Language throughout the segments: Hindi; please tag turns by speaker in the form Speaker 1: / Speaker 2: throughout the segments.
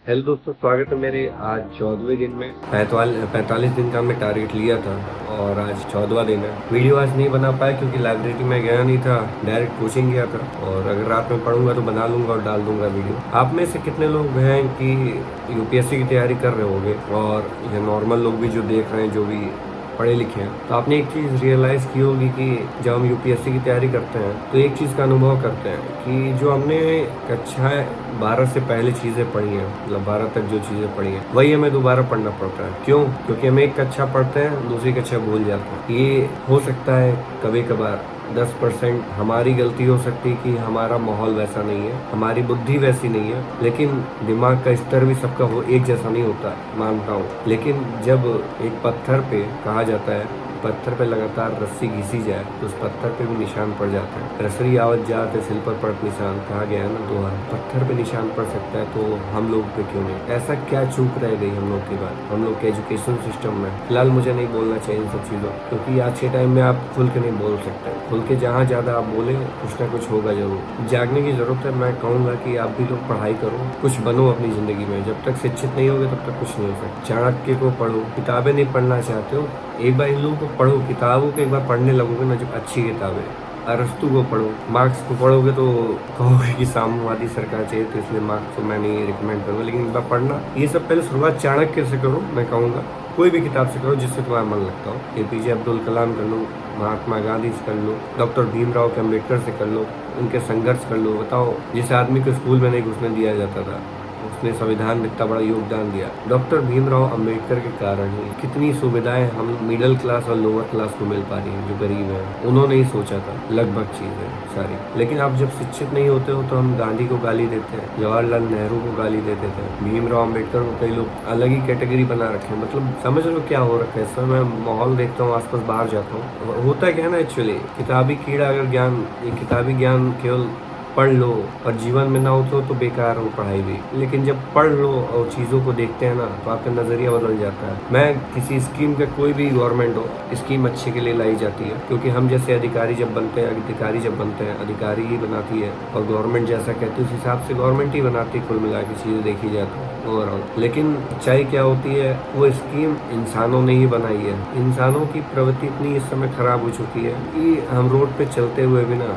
Speaker 1: हेलो दोस्तों, स्वागत है मेरे आज 14वें दिन में। 45 दिन का मैं टारगेट लिया था और आज 14वां दिन है। वीडियो आज नहीं बना पाया क्योंकि लाइब्रेरी में गया नहीं था, डायरेक्ट कोचिंग गया था। और अगर रात में पढ़ूंगा तो बना लूंगा और डाल दूंगा वीडियो। आप में से कितने लोग हैं कि यूपीएससी की तैयारी कर रहे होंगे, और ये नॉर्मल लोग भी जो देख रहे हैं, जो भी पढ़े लिखे हैं, तो आपने एक चीज़ रियलाइज़ की होगी कि जब हम यूपीएससी की तैयारी करते हैं तो एक चीज़ का अनुभव करते हैं कि जो हमने कक्षा 12 से पहले चीज़ें पढ़ी हैं, मतलब 12 तक जो चीज़ें पढ़ी हैं, वही हमें दोबारा पढ़ना पड़ता है। क्यों? क्योंकि हम एक कक्षा पढ़ते हैं, दूसरी कक्षा भूल जाते हैं। ये हो सकता है कभी कभार 10% हमारी गलती हो सकती है कि हमारा माहौल वैसा नहीं है, हमारी बुद्धि वैसी नहीं है, लेकिन दिमाग का स्तर भी सबका हो एक जैसा नहीं होता, मानता हूँ। लेकिन जब एक पत्थर पे कहा जाता है, पत्थर पे लगातार रस्सी घिसी जाए तो उस पत्थर पे भी निशान पड़ जाता है। रसरी आवत जाते सिल पर पड़त निशान, कहा गया है ना दोहा। पत्थर पे निशान पड़ सकता है तो हम लोग पे क्यों नहीं? ऐसा क्या चूक रह गई हम लोग की बात, हम लोग के एजुकेशन सिस्टम में? फिलहाल मुझे नहीं बोलना चाहिए इन सब चीज़ों, क्योंकि आज के टाइम में आप खुल के नहीं बोल सकते। खुल के जहाँ ज़्यादा आप बोले कुछ ना कुछ होगा जरूर। जागने की जरूरत है। मैं कहूँगा कि आप भी लोग पढ़ाई करो, कुछ बनो अपनी ज़िंदगी में। जब तक शिक्षित नहीं होगे तब तक कुछ नहीं हो सकता। चाणक्य को पढ़ो। किताबें नहीं पढ़ना चाहते हो, एक बार इन लोगों को पढ़ो। किताबों को एक बार पढ़ने लगोगे ना, जब अच्छी किताबें, अरस्तु को पढ़ो। मार्क्स को पढ़ोगे तो कहोगे कि साम्यवादी सरकार चाहिए, तो इसलिए मार्क्स को मैं नहीं रिकमेंड करूँगा, लेकिन एक बार पढ़ना। ये सब पहले शुरुआत चाणक्य से करो, मैं कहूँगा। कोई भी किताब से करो जिससे तुम्हारा मन लगता हो। एपीजे अब्दुल कलाम कर लो, महात्मा गांधी से कर लो, डॉक्टर भीमराव के अम्बेडकर से कर लो, उनके संघर्ष कर लो। बताओ, जिस आदमी को स्कूल में नहीं घुसने दिया जाता था, उसने संविधान में इतना बड़ा योगदान दिया। डॉक्टर भीमराव अंबेडकर के कारण ही कितनी सुविधाएं हम मिडिल क्लास और लोअर क्लास को मिल पा रही हैं, जो गरीब हैं। उन्होंने ही सोचा था लगभग चीजें सारी। लेकिन आप जब शिक्षित नहीं होते हो तो हम गांधी को गाली देते हैं, जवाहरलाल नेहरू को गाली दे देते हैं, भीमराव अंबेडकर को कई लोग अलग ही कैटेगरी बना रखे हैं। मतलब समझ लो क्या हो रखा है। इस समय मैं माहौल देखता हूँ, आसपास बाहर जाता हूँ, होता क्या है ना, एक्चुअली किताबी कीड़ा अगर ज्ञान, किताबी ज्ञान केवल पढ़ लो और जीवन में ना उतरो तो बेकार हो पढ़ाई भी। लेकिन जब पढ़ लो और चीज़ों को देखते हैं ना, तो आपका नज़रिया बदल जाता है। मैं किसी स्कीम का, कोई भी गवर्नमेंट हो, स्कीम अच्छे के लिए लाई जाती है, क्योंकि हम जैसे अधिकारी जब बनते हैं, अधिकारी ही बनाती है, और गवर्नमेंट जैसा कहती है उस हिसाब से गवर्नमेंट ही बनाती है। कुल मिला के चीज़ें देखी जाए तो ओवरऑल। लेकिन सच्चाई क्या होती है, वो स्कीम इंसानों ने ही बनाई है। इंसानों की प्रवृत्ति इतनी इस समय खराब हो चुकी है कि हम रोड पे चलते हुए भी ना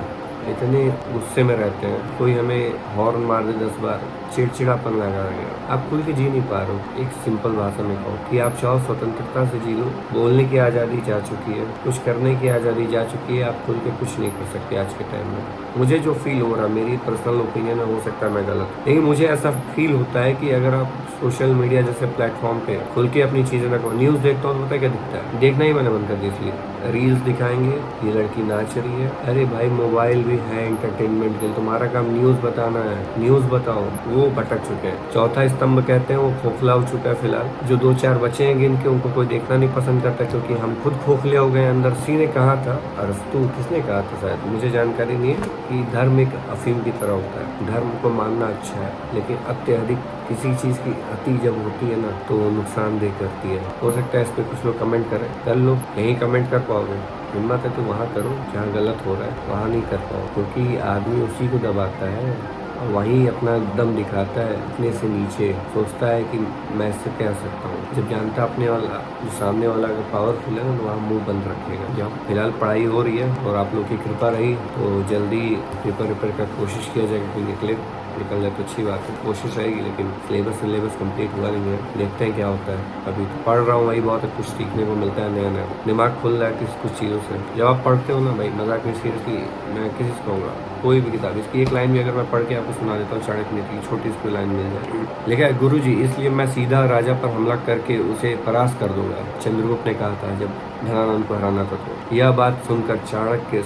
Speaker 1: इतने गुस्से में रहते हैं। कोई हमें हॉर्न मार दे 10 बार, चिड़चिड़ापन लगा गया। आप खुल के जी नहीं पा रहे हो। एक सिंपल भाषा में कहो कि आप चाहो स्वतंत्रता से जी लो। बोलने की आज़ादी जा चुकी है, कुछ करने की आज़ादी जा चुकी है। आप खुल के कुछ नहीं कर सकते आज के टाइम में। मुझे जो फील हो रहा, मेरी पर्सनल ओपिनियन है, हो सकता है मैं गलत, लेकिन मुझे ऐसा फील होता है कि अगर आप सोशल मीडिया जैसे प्लेटफॉर्म पे खुल के अपनी चीज़ें ना करो। न्यूज़ देखता हूँ तो पता है क्या दिखता है, देखना ही मैंने बंद कर दिया। इसलिए रील्स दिखाएंगे, ये लड़की नाच रही है। अरे भाई, मोबाइल भी है एंटरटेनमेंट के लिए, तुम्हारा काम न्यूज़ बताना है, न्यूज़ बताओ। वो भटक चुके हैं। चौथा स्तंभ कहते हैं, वो खोखला हो चुका है फिलहाल। जो 2-4 बचे हैं गिन के, उनको कोई देखना नहीं पसंद करता, क्योंकि हम खुद खोखले हो गए अंदर। किसी ने कहा था, अरस्तु किसने कहा था शायद, मुझे जानकारी नहीं है, कि धर्म एक अफीम की तरह होता है। धर्म को मानना अच्छा है, लेकिन अत्यधिक किसी चीज़ की अति जब होती है ना, तो नुकसानदेह करती है। हो सकता है इस पर कुछ लोग कमेंट करें, कर लो। यहीं कमेंट कर पाओगे, हिम्मत है तो वहाँ करो। जहाँ गलत हो रहा है वहाँ नहीं कर पाओ, क्योंकि आदमी उसी को दबाता है और वहीं अपना दम दिखाता है। अपने से नीचे सोचता है कि मैं इससे कह सकता हूँ, जब जानता अपने वाला, जो सामने वाला अगर पावरफुल है ना, तो वहाँ मुंह बंद रखेगा। जब फिलहाल पढ़ाई हो रही है और आप लोग की कृपा रही तो जल्दी पेपर का कोशिश किया जाएगा कि निकल जाए तो अच्छी बात है। कोशिश रहेगी, लेकिन सिलेबस कंप्लीट हुआ नहीं है। देखते हैं क्या होता है। अभी तो पढ़ रहा हूँ, वही बहुत है, कुछ सीखने को मिलता है नया नया। दिमाग खुल रहा है कुछ चीज़ों से। जब आप पढ़ते हो ना भाई, मजाक नहीं, सीरियसली मैं किसी से कहूँगा, कोई भी किताब, इसकी एक लाइन भी अगर मैं पढ़ के आपको सुना देता हूँ, चाणक्य नीति की छोटी सी लाइन मिल जाए, लिखा है, गुरु जी, इसलिए मैं सीधा राजा पर हमला करके उसे परास्त कर दूंगा। चंद्रगुप्त ने कहा था जब धनानंद को हराना था। तो यह बात सुनकर चाणक्य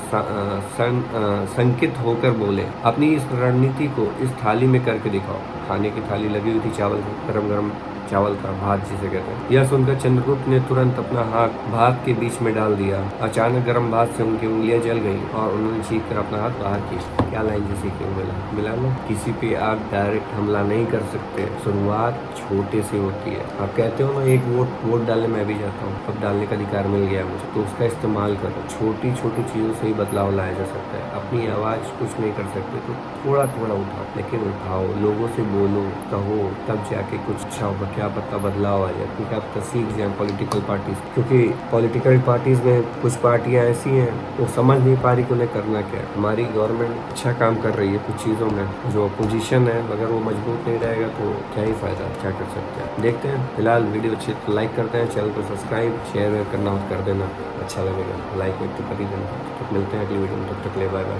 Speaker 1: संकित होकर बोले, अपनी इस रणनीति को इस थाली में करके दिखाओ। खाने की थाली लगी हुई थी, चावल, गरम गरम चावल का, भात जिसे कहते हैं। यह सुनकर चंद्रगुप्त ने तुरंत अपना हाथ भात के बीच में डाल दिया। अचानक गर्म भात से उनकी उंगलियां जल गईं और उन्होंने चीख कर अपना हाथ बाहर खींच लिया। क्या लाइन से सीखने को मिला ना, किसी पे आप डायरेक्ट हमला नहीं कर सकते, शुरुआत छोटे से होती है। आप कहते हो ना, एक वोट डालने मैं भी जाता हूँ, अब डालने का अधिकार मिल गया मुझे, तो उसका इस्तेमाल करो। छोटी छोटी चीज़ों से ही बदलाव लाया जा सकता है। अपनी आवाज़ कुछ नहीं कर सकते तो थोड़ा थोड़ा उठाओ, लेकिन उठाओ, लोगों से बोलो, कहो, तब जाके कुछ अच्छा होगा। क्या पता बदलाव आ जाए, क्योंकि आप सीख जाए पॉलिटिकल पार्टीज, क्योंकि पॉलिटिकल पार्टीज में कुछ पार्टियां ऐसी हैं वो समझ नहीं पा रही कि उन्हें करना क्या है। हमारी गवर्नमेंट अच्छा काम कर रही है कुछ चीज़ों में, जो अपोजिशन है अगर वो मजबूत नहीं रहेगा तो क्या ही फायदा, क्या कर सकते हैं। देखते हैं। फिलहाल वीडियो अच्छी तो लाइक करते हैं, चैनल को सब्सक्राइब शेयर करना कर देना, अच्छा लगेगा। लाइक तो कर ही देना। तो मिलते हैं अगली वीडियो में, तब तक ले बाय बाय।